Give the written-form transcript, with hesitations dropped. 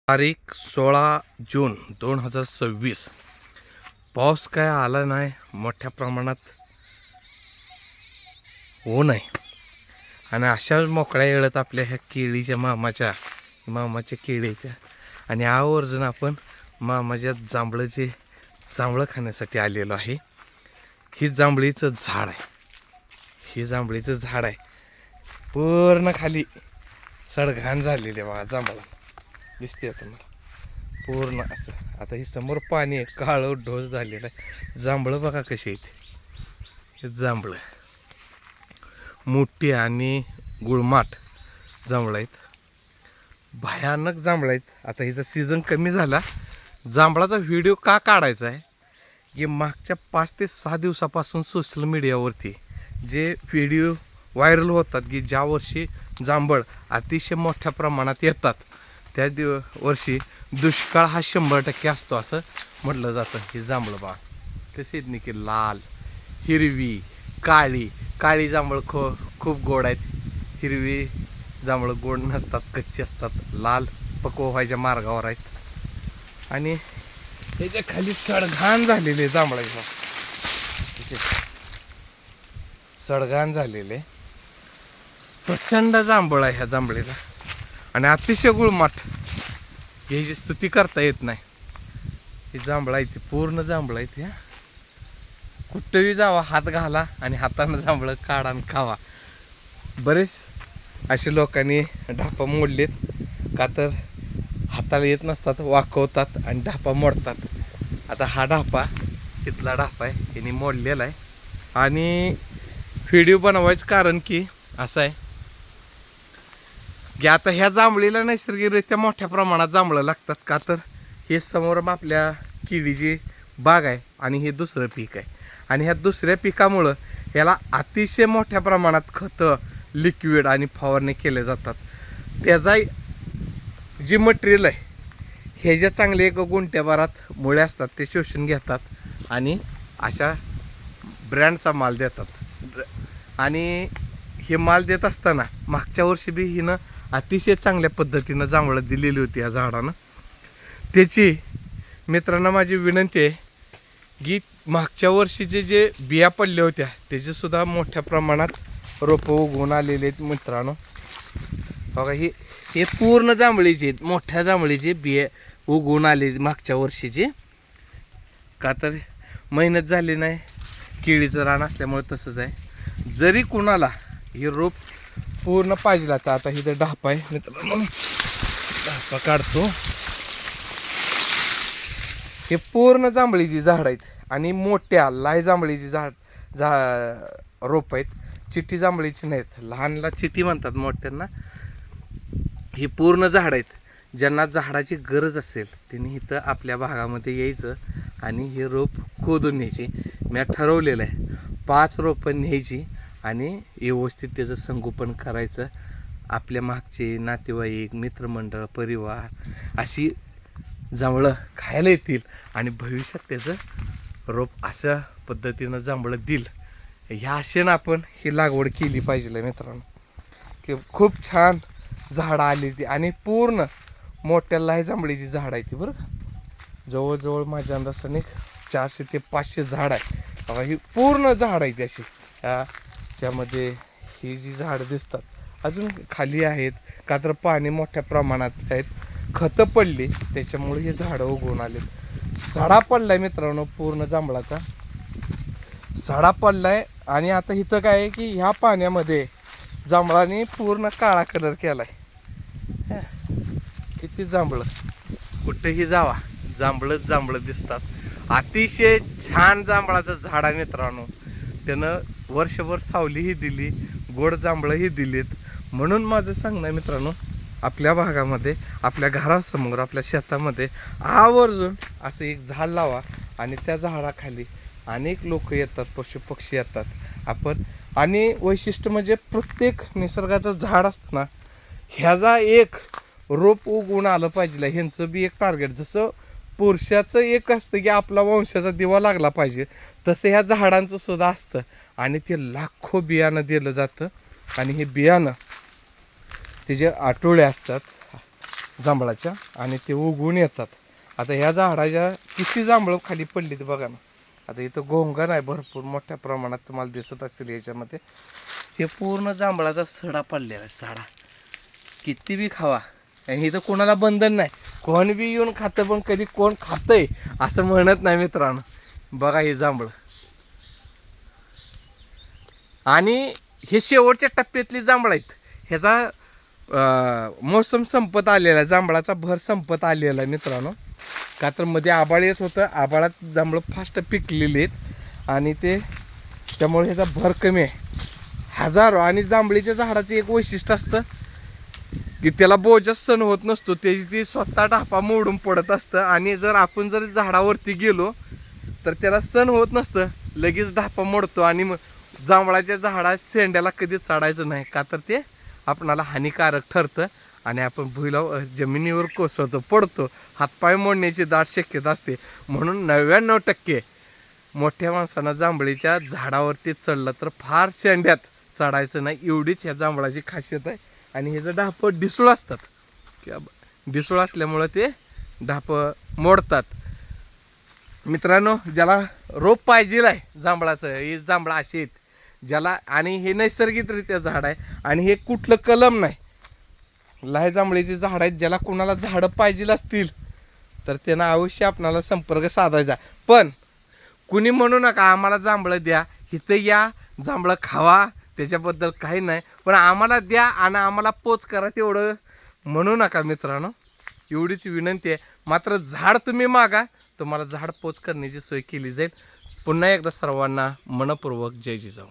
तारीख 16 जून 2026. पाऊस काय आला नाही, मोठ्या प्रमाणात ऊन आहे. आणि अशाच मोकळ्या वेळात आपल्या ह्या केळीच्या मामाच्या केळीच्या आणि आवर्जून आपण मामाच्या जांभळं खाण्यासाठी आलेलो आहे. ही जांभळीचं झाड आहे. पूर्ण खाली सडघाण झालेली आहे बघा. जांभळं दिसते आता मला पूर्ण असं. आता हे समोर पाणी आहे, काळं ढोस झालेलं आहे. जांभळं बघा कशी आहेत. हे जांभळं मोठी आणि गुळमाट जांभळं आहेत, भयानक जांभळं आहेत. आता हिचा सीझन कमी झाला. जांभळाचा व्हिडिओ का काढायचा आहे की मागच्या 5 ते 6 दिवसापासून सोशल मीडियावरती जे व्हिडिओ व्हायरल होतात की ज्या वर्षी जांभळ अतिशय मोठ्या प्रमाणात येतात त्या वर्षी दुष्काळ हा 100% असतो असं म्हटलं जातं. हे जांभळं बा कसे आहेत की लाल, हिरवी, काळी जांभळं खूप गोड आहेत. हिरवी जांभळं गोड नसतात, कच्ची असतात. लाल पक्व व्हायच्या मार्गावर आहेत. आणि त्याच्या खाली सडघाण झालेले जांभळाचे सडघाण झालेले प्रचंड जांभळ आहे ह्या जांभळीला. आणि अतिशय गुळमाट, ह्याची स्तुती करता येत नाही. ही जांभळं आहे ती पूर्ण जांभळं आहेत. ह्या कुठेही जावा हात घाला आणि हातानं जांभळं काढा आणि खावा. बरेच असे लोकांनी ढापा मोडलेत का तर हाताला येत नसतात, वाकवतात आणि ढापा मोडतात. आता हा ढापा तिथला ढापा आहे, यांनी मोडलेला आहे. आणि व्हिडिओ बनवायचं कारण की असं आहे की आता ह्या जांभळीला नैसर्गिकरित्या मोठ्या प्रमाणात जांभळं लागतात. का तर हे समोर आपल्या केळीची बाग आहे आणि हे दुसरं पीक आहे. आणि ह्या दुसऱ्या पिकामुळं ह्याला अतिशय मोठ्या प्रमाणात खतं, लिक्विड आणि फवारणी केले जातात. त्याचा जे मटेरियल आहे ह्याच्या चांगले 1 गुंठ्याभरात मुळे असतात, ते शोषून घेतात आणि अशा ब्रँडचा माल देतात. आणि हे माल देत असताना मागच्या वर्षी बी हिनं अतिशय चांगल्या पद्धतीनं जांभळं दिलेली होती या झाडानं. त्याची मित्रांनो माझी विनंती आहे की मागच्या वर्षीचे जे बिया पडल्या होत्या त्याचे सुद्धा मोठ्या प्रमाणात रोपं उगवून आलेले आहेत मित्रांनो. बघा हे पूर्ण जांभळीचे आहेत, मोठ्या जांभळीचे बिया उगवून आले मागच्या वर्षीचे. का तर मेहनत झाली नाही, केळीचं रान असल्यामुळे तसंच आहे. जरी कुणाला हे रोप पूर्ण पाहिजे तर आता इथं ढापा आहे मित्रांनो, ढापा काढतो. हे पूर्ण जांभळीची झाड आहेत आणि मोठ्या लाय जांभळीची रोप आहेत. चिठी जांभळीची नाहीत, लहानला चिठी म्हणतात, मोठ्यांना ही पूर्ण झाड आहेत. ज्यांना झाडाची गरज असेल त्यांनी इथं आपल्या भागामध्ये यायचं आणि हे रोप खोदून न्यायचे. मी ठरवलेलं आहे 5 रोपं न्यायची आणि व्यवस्थित त्याचं संगोपन करायचं. आपल्या मागचे नातेवाईक, मित्रमंडळ, परिवार अशी जांभळं खायला येतील आणि भविष्यात त्याचं रोप अशा पद्धतीनं जांभळं देईल. ह्या आशेनं आपण ही लागवड केली पाहिजे मित्रांनो. की खूप छान झाडं आली ती आणि पूर्ण मोठ्या लाय जांभळीची झाड आहे ती बरं. जवळजवळ माझ्या अंदाजाने 400 ते 500 झाड आहे. बघा ही पूर्ण झाड आहे अशी. त्यामध्ये ही जी झाडं दिसतात अजून खाली आहेत का तर पाणी मोठ्या प्रमाणात आहेत, खतं पडली त्याच्यामुळे हे झाडं उगवून आले. सडा पडलाय मित्रांनो, पूर्ण जांभळाचा सडा पडलाय. आणि आता इथं काय आहे की ह्या पाण्यामध्ये जांभळाने पूर्ण काळा कलर केलाय. किती जांभळं, कुठेही जावा जांभळं दिसतात. अतिशय छान जांभळाचं झाड आहे मित्रांनो. त्यानं वर्षभर सावलीही दिली, गोड जांभळंही दिलीत. म्हणून माझं सांगणं आहे मित्रांनो, आपल्या भागामध्ये, आपल्या घरासमोर, आपल्या शेतामध्ये आवर्जून असं एक झाड लावा आणि त्या झाडाखाली अनेक लोक येतात, पशुपक्षी येतात. आपण आणि वैशिष्ट्य म्हणजे प्रत्येक निसर्गाचं झाड असतं ना, ह्याचा एक रोप उगवून आलं पाहिजे. ह्यांचं बी एक टार्गेट, जसं पुरुषाचं एक असतं की आपला वंशाचा दिवा लागला पाहिजे, तसं ह्या झाडांचं सुद्धा असतं. आणि ते लाखो बियाणं दिलं जातं आणि हे बियाणं त्याचे आठवडे असतात. जांभळाच्या आणि ते उगवून येतात. आता ह्या झाडाच्या किती जांभळं खाली पडली ते बघा ना. आता इथं घोंगण आहे भरपूर मोठ्या प्रमाणात तुम्हाला दिसत असतील याच्यामध्ये. हे पूर्ण जांभळाचा सडा पडलेला आहे, सडा. किती बी खावा आणि इथं कोणाला बंधन नाही, कोण बी येऊन खातं, पण कधी कोण खातंय असं म्हणत नाही मित्रांनो. बघा हे जांभळं. आणि हे शेवटच्या टप्प्यातली जांभळं आहेत. ह्याचा मोसम संपत आलेला आहे, जांभळाचा भर संपत आलेला आहे मित्रांनो. का तर मध्ये आभाळ येत होतं, आभाळात जांभळं फास्ट पिकलेली आहेत आणि ते त्यामुळे ह्याचा भर कमी आहे. हजारो. आणि जांभळीच्या झाडाचं एक वैशिष्ट्य असतं की त्याला बोजा सण होत नसतो, त्याची ती स्वतः ढापा मोडून पडत असतं. आणि जर आपण जर झाडावरती गेलो तर त्याला सण होत नसतं, लगेच ढापा मोडतो. आणि मग जांभळाच्या झाडा शेंड्याला कधी चढायचं नाही, का तर ते आपणाला हानिकारक ठरतं आणि आपण भुईला जमिनीवर कोसळतो, पडतो, हातपाय मोडण्याची दाट शक्यता असते. म्हणून 99% मोठ्या माणसांना जांभळीच्या झाडावरती चढलं तर फार शेंड्यात चढायचं नाही, एवढीच ह्या जांभळाची खासियत आहे. आणि हे जर ढापं डिसूळ असतात किंवा डिसूळ असल्यामुळं ते ढापं मोडतात. मित्रांनो, ज्याला रोप पाहिजे आहे जांभळाचं, हे जांभळं असे आहेत ज्याला, आणि हे नैसर्गिकरित्या झाड आहे आणि हे कुठलं कलम नाही, लाय जांभळीची झाड आहेत. ज्याला कुणाला झाडं पाहिजे असतील तर त्यांना अवश्य आपणाला संपर्क साधायचा. पण कुणी म्हणू नका आम्हाला जांभळं द्या, इथं या जांभळं खावा, त्याच्याबद्दल काही नाही, पण आम्हाला द्या आणि आम्हाला पोच करा तेवढं म्हणू नका मित्रांनो. एवढीच विनंती आहे. मात्र झाड तुम्ही मागा, तुम्हाला झाड पोच करण्याची सोय केली जाईल. पुन्हा एकदा सर्वांना मनपूर्वक जय जिजाऊ.